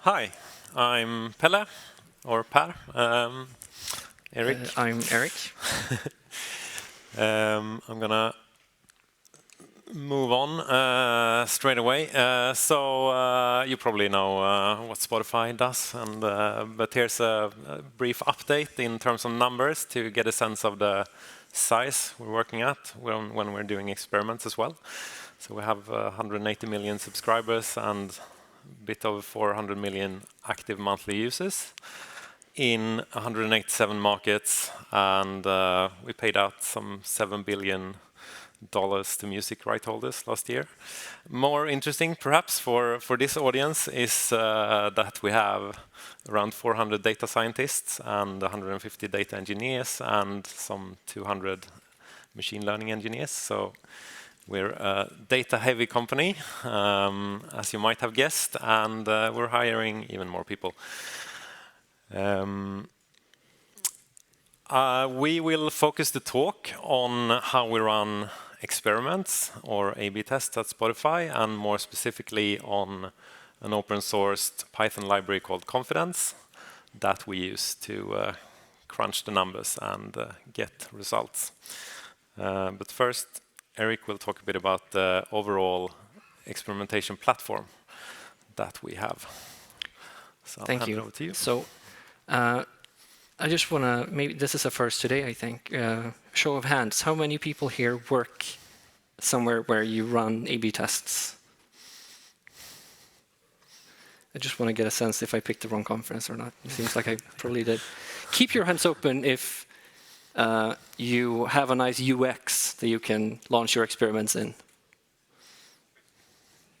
Hi, I'm Pelle, or Per. Erik. I'm Erik. I'm gonna move on straight away. You probably know what Spotify does, but here's a brief update in terms of numbers to get a sense of the size we're working at when we're doing experiments as well. So we have 180 million subscribers and a bit over 400 million active monthly users in 187 markets, and we paid out some $7 billion to music right holders last year. More interesting, perhaps, for this audience is that we have around 400 data scientists and 150 data engineers and some 200 machine learning engineers. So we're a data-heavy company, as you might have guessed, and we're hiring even more people. We will focus the talk on how we run experiments or A/B tests at Spotify, and more specifically on an open-sourced Python library called Confidence that we use to crunch the numbers and get results. But first, Erik will talk a bit about the overall experimentation platform that we have. So Thank I'll hand you. it over to you. So I just want to, maybe this is a first today, I think. Show of hands, how many people here work somewhere where you run A/B tests? I just want to get a sense if I picked the wrong conference or not. It seems like I probably did. Keep your hands open if you have a nice UX that you can launch your experiments in.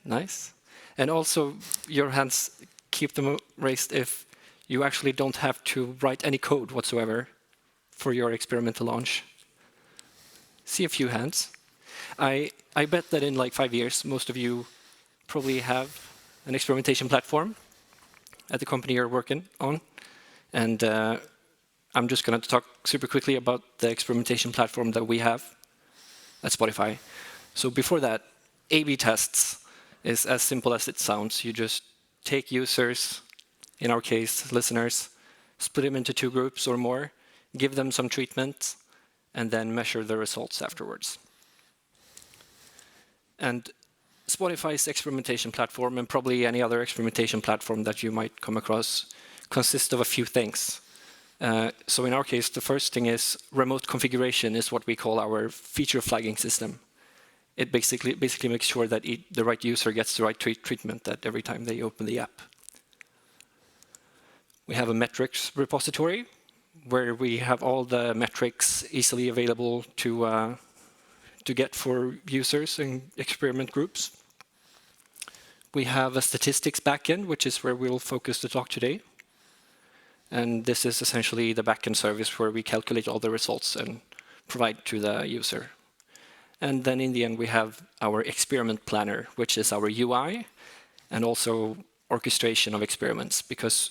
Nice. And also, your hands, keep them raised if you actually don't have to write any code whatsoever for your experiment to launch. See a few hands. I bet that in like 5 years, most of you probably have an experimentation platform at the company you're working on. And I'm just going to talk super quickly about the experimentation platform that we have at Spotify. So before that, A/B tests is as simple as it sounds. You just take users, in our case, listeners, split them into 2 groups or more, give them some treatment, and then measure the results afterwards. And Spotify's experimentation platform, and probably any other experimentation platform that you might come across, consists of a few things. So in our case, the first thing is remote configuration is what we call our feature flagging system. It basically makes sure that the right user gets the right treatment at every time they open the app. We have a metrics repository where we have all the metrics easily available to get for users and experiment groups. We have a statistics backend, which is where we'll focus the talk today. And this is essentially the backend service where we calculate all the results and provide to the user. And then in the end, we have our experiment planner, which is our UI and also orchestration of experiments, because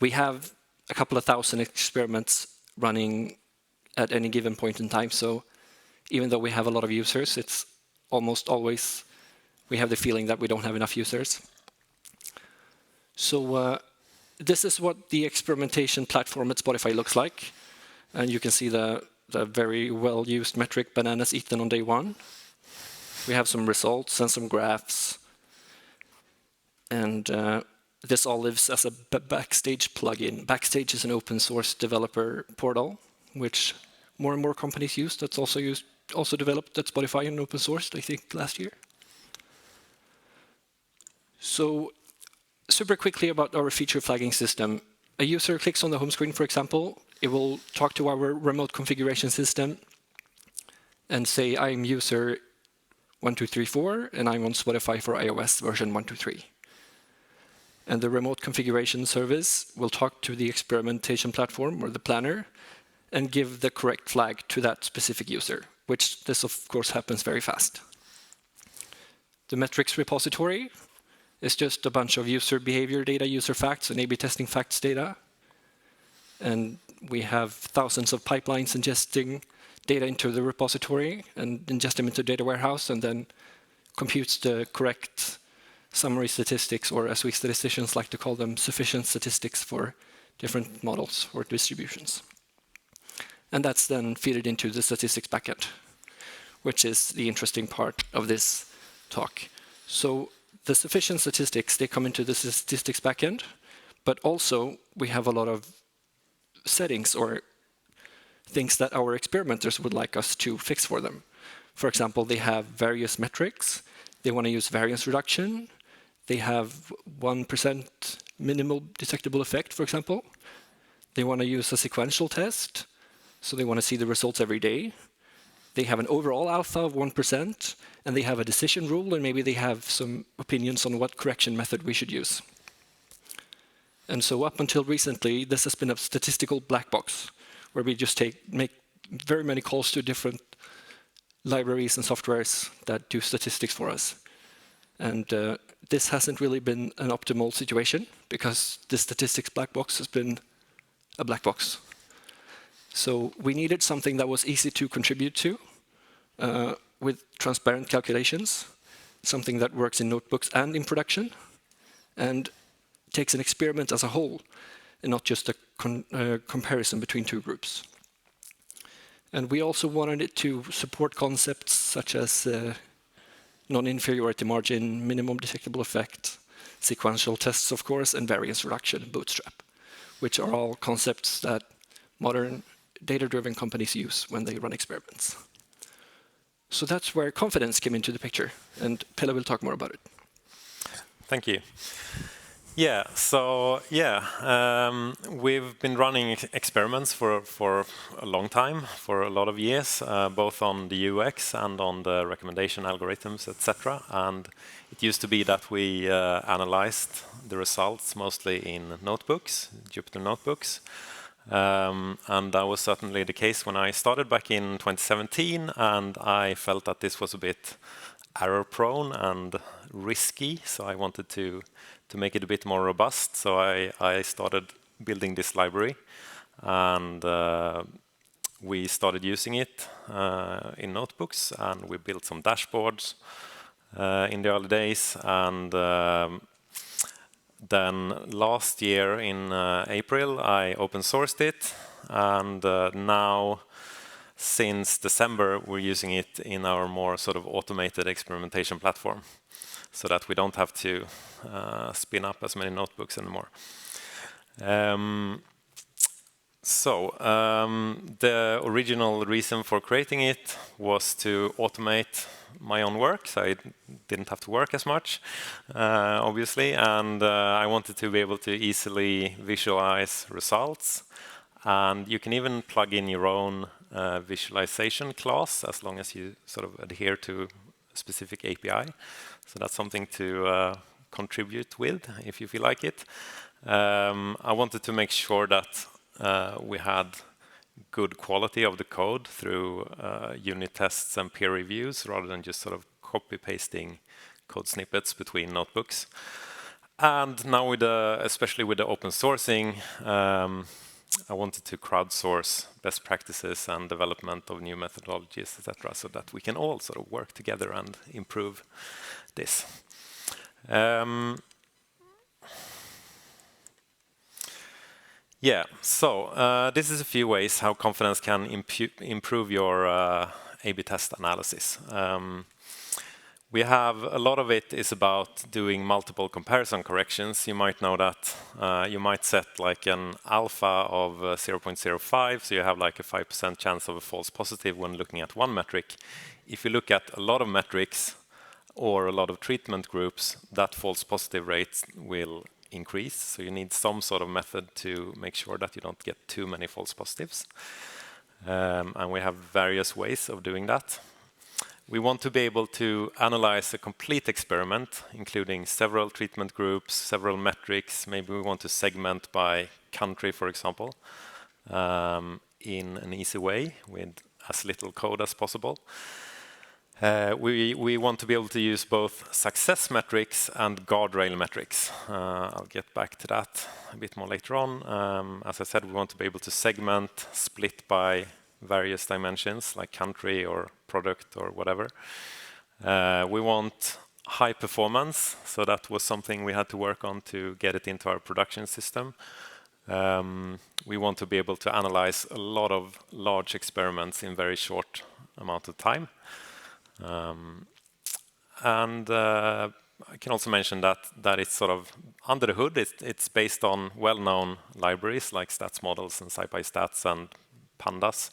we have a couple of thousand experiments running at any given point in time. So even though we have a lot of users, it's almost always we have the feeling that we don't have enough users. So this is what the experimentation platform at Spotify looks like. And you can see the very well-used metric, bananas eaten on day 1. We have some results and some graphs. And this all lives as a Backstage plugin. Backstage is an open-source developer portal, which more and more companies use. That's also developed at Spotify and open-sourced, I think, last year. So super quickly about our feature flagging system. A user clicks on the home screen, for example. It will talk to our remote configuration system and say, I'm user 1234, and I'm on Spotify for iOS version 123. And the remote configuration service will talk to the experimentation platform or the planner and give the correct flag to that specific user, which this, of course, happens very fast. The metrics repository is just a bunch of user behavior data, user facts, and A/B testing facts data. And we have thousands of pipelines ingesting data into the repository and ingest them into data warehouse and then computes the correct summary statistics, or as we statisticians like to call them, sufficient statistics for different models or distributions. And that's then fed into the statistics backend, which is the interesting part of this talk. So the sufficient statistics, they come into the statistics backend, but also we have a lot of settings or things that our experimenters would like us to fix for them. For example, they have various metrics. They want to use variance reduction. They have 1% minimal detectable effect, for example. They want to use a sequential test, so they want to see the results every day. They have an overall alpha of 1%, and they have a decision rule, and maybe they have some opinions on what correction method we should use. And so up until recently, this has been a statistical black box, where we just make very many calls to different libraries and softwares that do statistics for us. And this hasn't really been an optimal situation, because the statistics black box has been a black box. So we needed something that was easy to contribute to with transparent calculations, something that works in notebooks and in production, and takes an experiment as a whole, and not just a comparison between two groups. And we also wanted it to support concepts such as non-inferiority margin, minimum detectable effect, sequential tests, of course, and variance reduction and bootstrap, which are all concepts that modern data-driven companies use when they run experiments. So that's where confidence came into the picture, and Pelle will talk more about it. Thank you. Yeah, so we've been running experiments for a long time, for a lot of years, both on the UX and on the recommendation algorithms, etc. And it used to be that we analyzed the results mostly in notebooks, Jupyter notebooks. And that was certainly the case when I started back in 2017, and I felt that this was a bit error-prone and risky, so I wanted to make it a bit more robust. So I started building this library, and we started using it in notebooks, and we built some dashboards in the early days. And then last year in April, I open sourced it, and now since December, we're using it in our more sort of automated experimentation platform, so that we don't have to spin up as many notebooks anymore. The original reason for creating it was to automate my own work, so I didn't have to work as much, obviously, and I wanted to be able to easily visualize results. And you can even plug in your own visualization class, as long as you sort of adhere to a specific API. So that's something to contribute with, if you feel like it. I wanted to make sure that we had good quality of the code through unit tests and peer reviews, rather than just sort of copy-pasting code snippets between notebooks. And now, especially with the open sourcing, I wanted to crowdsource best practices and development of new methodologies, etc., so that we can all sort of work together and improve this. This is a few ways how confidence can improve your A/B test analysis. We have a lot of it is about doing multiple comparison corrections. You might know that you might set like an alpha of 0.05, so you have like a 5% chance of a false positive when looking at one metric. If you look at a lot of metrics or a lot of treatment groups, that false positive rate will increase. So you need some sort of method to make sure that you don't get too many false positives. And we have various ways of doing that. We want to be able to analyze a complete experiment, including several treatment groups, several metrics. Maybe we want to segment by country, for example, in an easy way with as little code as possible. We want to be able to use both success metrics and guardrail metrics. I'll get back to that a bit more later on. As I said, we want to be able to segment, split by various dimensions like country or product or whatever. We want high performance, so that was something we had to work on to get it into our production system. We want to be able to analyze a lot of large experiments in very short amount of time. And I can also mention that it's sort of under the hood, it's based on well-known libraries like stats models and SciPy stats and pandas.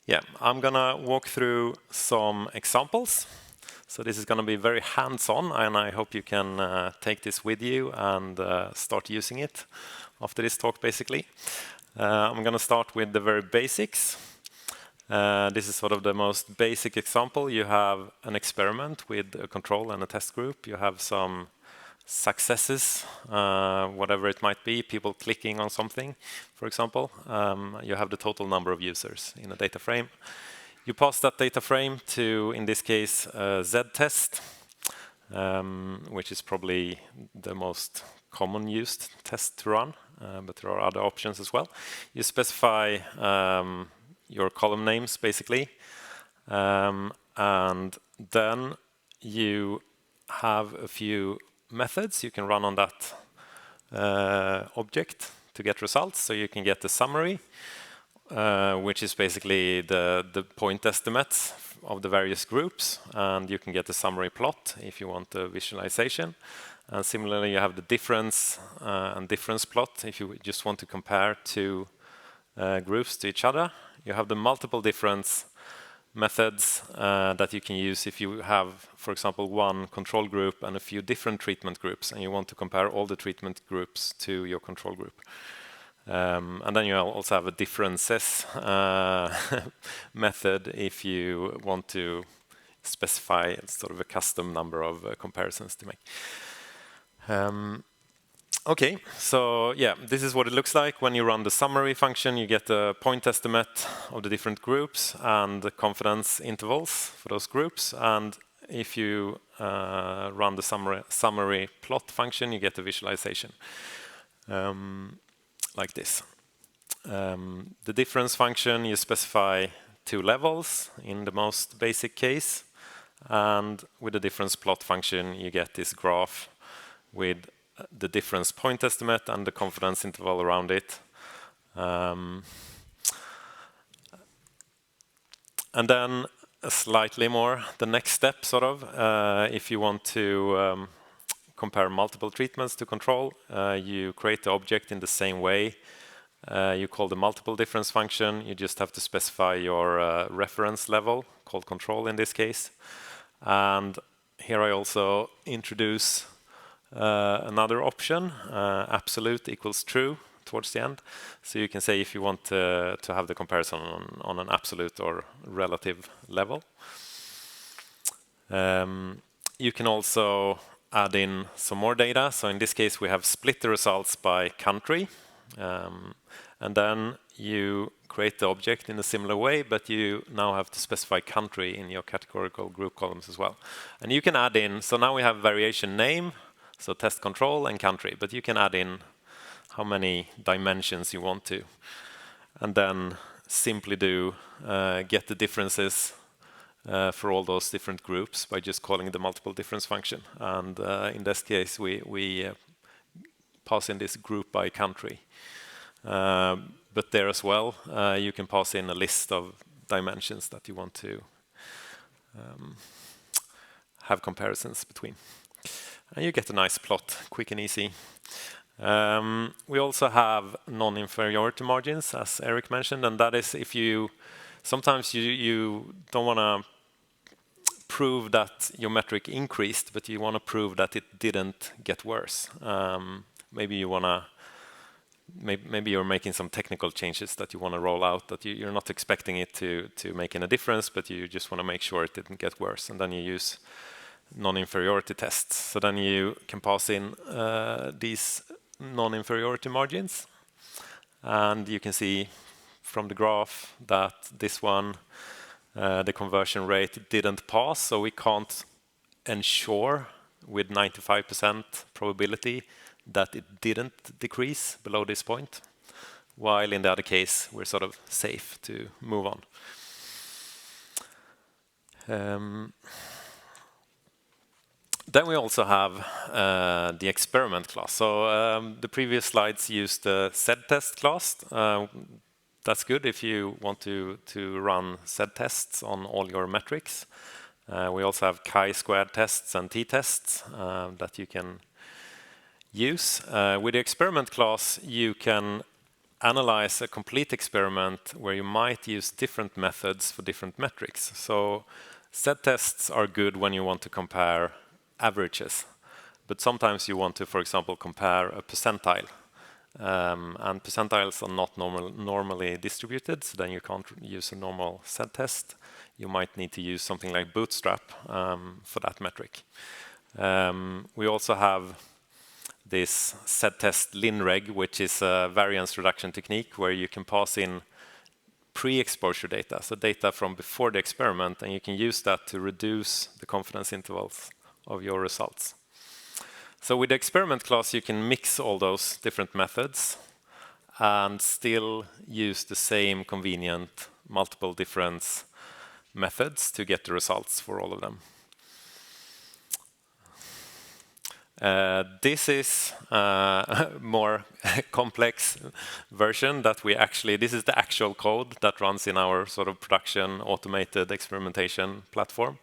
Yeah, I'm gonna walk through some examples. So this is gonna be very hands-on, and I hope you can take this with you and start using it after this talk, basically. I'm gonna start with the very basics. This is sort of the most basic example. You have an experiment with a control and a test group. You have some successes, whatever it might be, people clicking on something, for example. You have the total number of users in a data frame. You pass that data frame to, in this case, a z-test, which is probably the most common used test to run, but there are other options as well. You specify your column names, basically. And then you have a few methods you can run on that object to get results. So you can get the summary, which is basically the point estimates of the various groups. And you can get the summary plot if you want the visualization. And similarly, you have the difference and difference plot if you just want to compare two groups to each other. You have the multiple difference methods that you can use if you have, for example, one control group and a few different treatment groups, and you want to compare all the treatment groups to your control group. And then you also have a differences method if you want to specify sort of a custom number of comparisons to make. Okay, so yeah, this is what it looks like. When you run the summary function, you get a point estimate of the different groups and the confidence intervals for those groups. And if you run the summary plot function, you get a visualization like this. The difference function, you specify two levels in the most basic case. And with the difference plot function, you get this graph with the difference point estimate and the confidence interval around it. And then slightly more, the next step, sort of, if you want to compare multiple treatments to control, you create the object in the same way. You call the multiple difference function. You just have to specify your reference level, called control in this case. And here I also introduce another option, absolute equals true towards the end. So you can say if you want to have the comparison on an absolute or relative level. You can also add in some more data. So in this case, we have split the results by country. And then you create the object in a similar way, but you now have to specify country in your categorical group columns as well. And you can add in, so now we have variation name, so test control and country, but you can add in how many dimensions you want to. And then simply do get the differences for all those different groups by just calling the multiple difference function. And in this case, we pass in this group by country. But there as well, you can pass in a list of dimensions that you want to have comparisons between. And you get a nice plot, quick and easy. We also have non-inferiority margins, as Erik mentioned, and that is if you sometimes you don't want to prove that your metric increased, but you want to prove that it didn't get worse. Maybe you want to maybe you're making some technical changes that you want to roll out that you're not expecting it to make any difference, but you just want to make sure it didn't get worse, and then you use non-inferiority tests. So then you can pass in these non-inferiority margins, and you can see from the graph that this one, the conversion rate didn't pass, so we can't ensure with 95% probability that it didn't decrease below this point, while in the other case we're sort of safe to move on. Then we also have the experiment class. So the previous slides used the z-test class. That's good if you want to run z-tests on all your metrics. We also have chi-squared tests and t-tests that you can use. With the experiment class, you can analyze a complete experiment where you might use different methods for different metrics. So z-tests are good when you want to compare averages, but sometimes you want to, for example, compare a percentile. And percentiles are not normally distributed, so then you can't use a normal z-test. You might need to use something like Bootstrap for that metric. We also have this z-test linreg, which is a variance reduction technique where you can pass in pre-exposure data, so data from before the experiment, and you can use that to reduce the confidence intervals of your results. So with the experiment class, you can mix all those different methods and still use the same convenient multiple difference methods to get the results for all of them. This is a more complex version that we actually, this is the actual code that runs in our sort of production automated experimentation platform.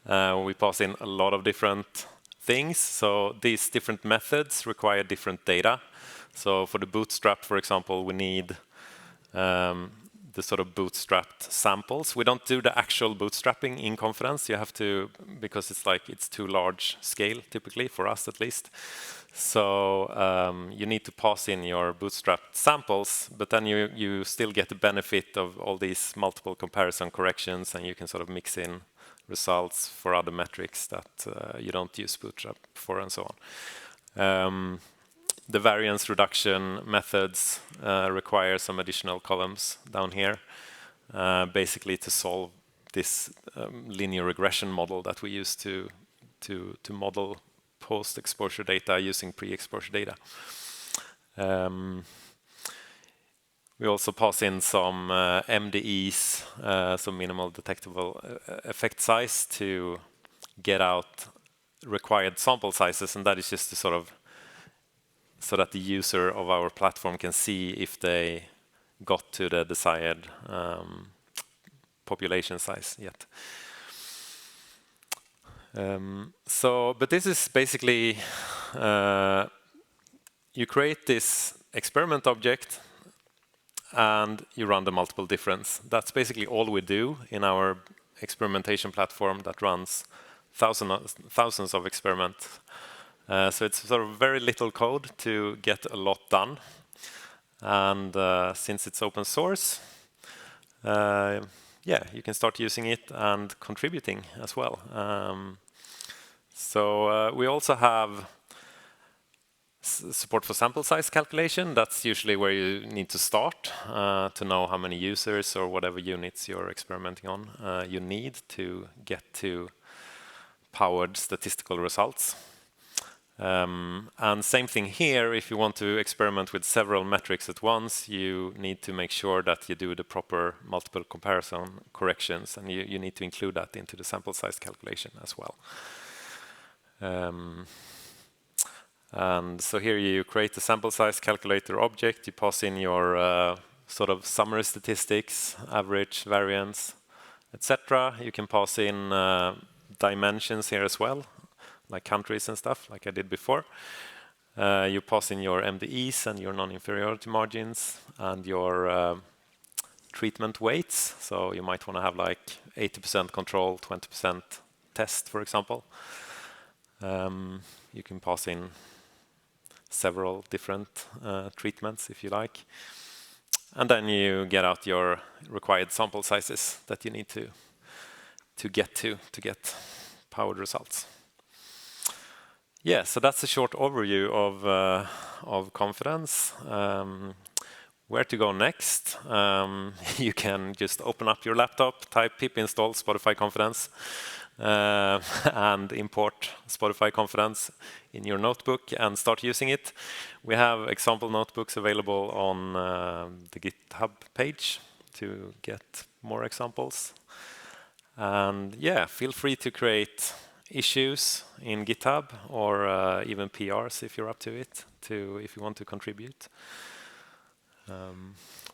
We pass in a lot of different things. So these different methods require different data. So for the bootstrap, for example, we need the sort of bootstrapped samples. We don't do the actual bootstrapping in Confidence. You have to, because it's too large scale, typically, for us at least. So you need to pass in your bootstrapped samples, but then you still get the benefit of all these multiple comparison corrections, and you can sort of mix in results for other metrics that you don't use Bootstrap for, and so on. The variance reduction methods require some additional columns down here, basically to solve this linear regression model that we use to model post-exposure data using pre-exposure data. We also pass in some MDEs, so minimal detectable effect size, to get out required sample sizes, and that is just to sort of so that the user of our platform can see if they got to the desired population size yet. But this is basically, you create this experiment object and you run the multiple difference. That's basically all we do in our experimentation platform that runs thousands of experiments. So it's sort of very little code to get a lot done. And since it's open source, yeah, you can start using it and contributing as well. So we also have support for sample size calculation. That's usually where you need to start to know how many users or whatever units you're experimenting on you need to get to powered statistical results. And same thing here, if you want to experiment with several metrics at once, you need to make sure that you do the proper multiple comparison corrections, and you need to include that into the sample size calculation as well. And so here you create a sample size calculator object, you pass in your sort of summary statistics, average, variance, etc. You can pass in dimensions here as well, like countries and stuff, like I did before. You pass in your MDEs and your non-inferiority margins and your treatment weights. So you might want to have like 80% control, 20% test, for example. You can pass in several different treatments if you like. And then you get out your required sample sizes that you need to get powered results. Yeah, so that's a short overview of Confidence. Where to go next? You can just open up your laptop, type pip install Spotify Confidence, and import Spotify Confidence in your notebook and start using it. We have example notebooks available on the GitHub page to get more examples. And yeah, feel free to create issues in GitHub or even PRs if you're up to it, if you want to contribute.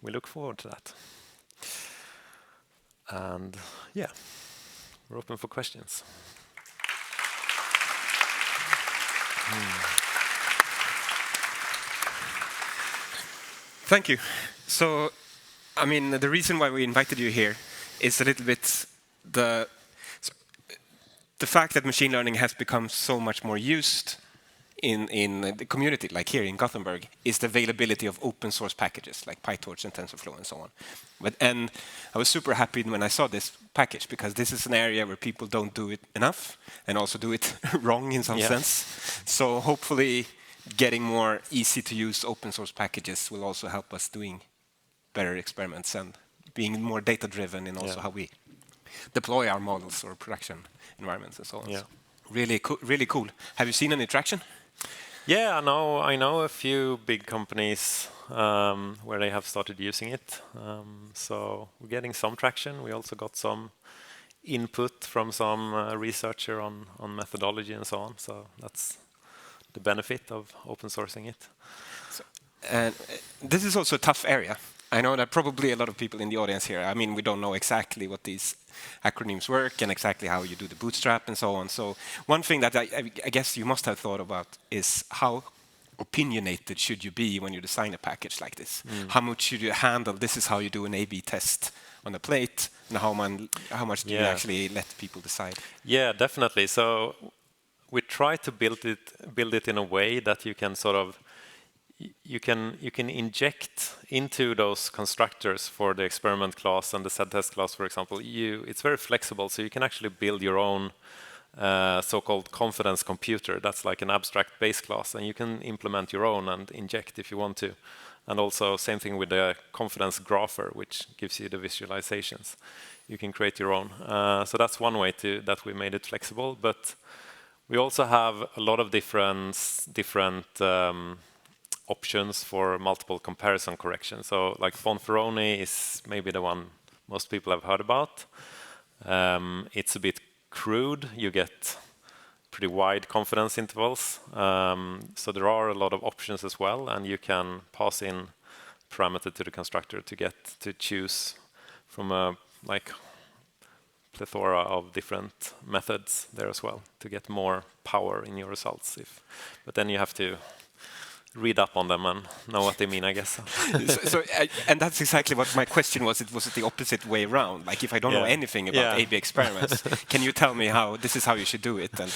We look forward to that. And yeah, we're open for questions. Thank you. So, I mean, the reason why we invited you here is a little bit the fact that machine learning has become so much more used in the community, like here in Gothenburg, is the availability of open source packages like PyTorch and TensorFlow and so on. And I was super happy when I saw this package, because this is an area where people don't do it enough and also do it wrong in some sense. So hopefully getting more easy to use open source packages will also help us doing better experiments and being more data driven in also how we deploy our models or production environments and so on. So really cool. Have you seen any traction? Yeah, I know a few big companies where they have started using it. So we're getting some traction. We also got some input from some researcher on methodology and so on. So that's the benefit of open sourcing it. And this is also a tough area. I know that probably a lot of people in the audience here, I mean, we don't know exactly what these acronyms work and exactly how you do the bootstrap and so on. So one thing that I guess you must have thought about is how opinionated should you be when you design a package like this? How much should you handle? This is how you do an A/B test on a plate, and how much do you actually let people decide? Yeah, definitely. So we try to build it in a way that you can sort of you can inject into those constructors for the experiment class and the z-test class, for example. It's very flexible, so you can actually build your own so-called confidence computer. That's like an abstract base class, and you can implement your own and inject if you want to. And also same thing with the confidence grapher, which gives you the visualizations. You can create your own. So that's one way that we made it flexible. But we also have a lot of different options for multiple comparison corrections. So like Bonferroni is maybe the one most people have heard about. It's a bit crude. You get pretty wide confidence intervals. So there are a lot of options as well, and you can pass in parameter to the constructor to get to choose from a like plethora of different methods there as well to get more power in your results. But then you have to read up on them and know what they mean, I guess. And that's exactly what my question was. Was it the opposite way around? Like, if I don't know anything about A/B experiments, can you tell me how this is how you should do it? And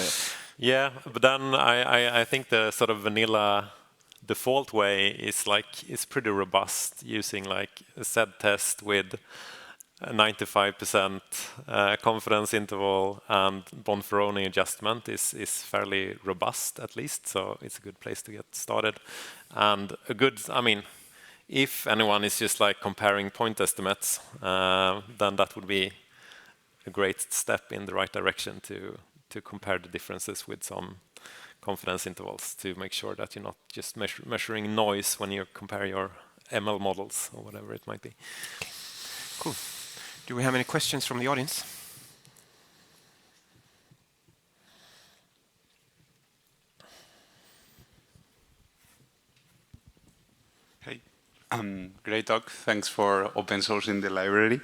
yeah, but then I think the sort of vanilla default way is pretty robust, using like a z-test with a 95% confidence interval and Bonferroni adjustment is fairly robust, at least, so it's a good place to get started. And I mean, if anyone is just like comparing point estimates, then that would be a great step in the right direction to compare the differences with some confidence intervals to make sure that you're not just measuring noise when you compare your ML models or whatever it might be. Okay. Cool. Do we have any questions from the audience? Hey, great talk. Thanks for open sourcing the library.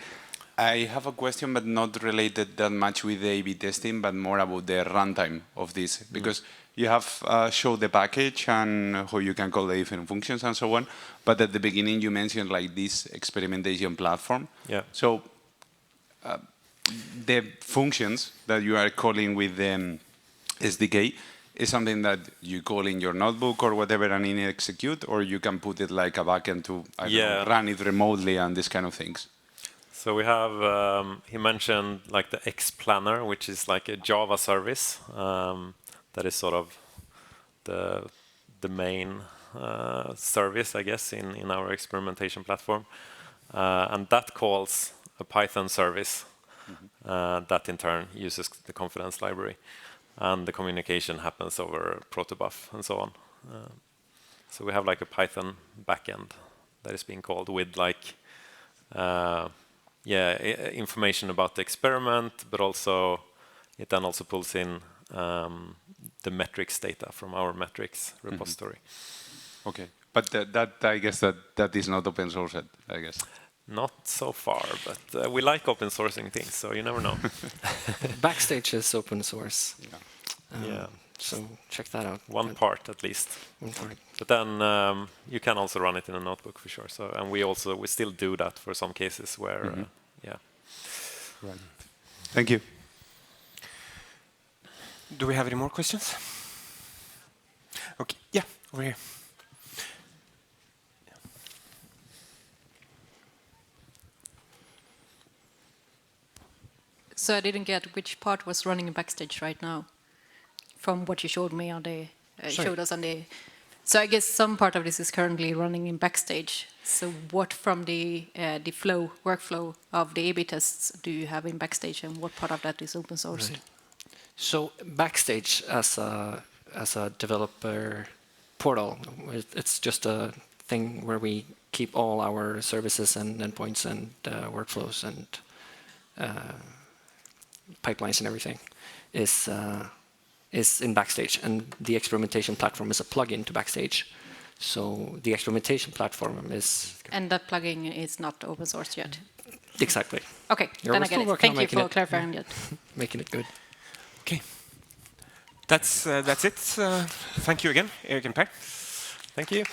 I have a question, but not related that much with the A/B testing, but more about the runtime of this. Because you have showed the package and how you can call the different functions and so on. But at the beginning, you mentioned like this experimentation platform. Yeah. So the functions that you are calling with the SDK is something that you call in your notebook or whatever and in execute, or you can put it like a backend to run it remotely and this kind of things. So we have, he mentioned like the X Planner, which is like a Java service that is sort of the main service, I guess, in our experimentation platform. And that calls a Python service that in turn uses the confidence library. And the communication happens over protobuf and so on. So we have like a Python backend that is being called with like information about the experiment, but also it then also pulls in the metrics data from our metrics repository. Okay, but that I guess that is not open sourced, I guess. Not so far, but we like open sourcing things, so you never know. Backstage is open source. Yeah. So check that out. One part at least. One part. But then you can also run it in a notebook for sure. So, and we still do that for some cases where, yeah. Right. Thank you. Do we have any more questions? Okay, yeah, over here. So I didn't get which part was running in Backstage right now, from what you showed me on the showed us on the. So I guess some part of this is currently running in Backstage. So what from the workflow of the A/B tests do you have in Backstage, and what part of that is open sourced? Right. So Backstage as a developer portal, it's just a thing where we keep all our services and endpoints and workflows and pipelines and everything is in Backstage, and the Experimentation Platform is a plugin to Backstage. So the Experimentation Platform is... And that plugin is not open sourced yet? Exactly. Okay, then I get it. Thank you for clarifying that. Making it good. Okay. That's it. Thank you again, Erik and Per. Thank you.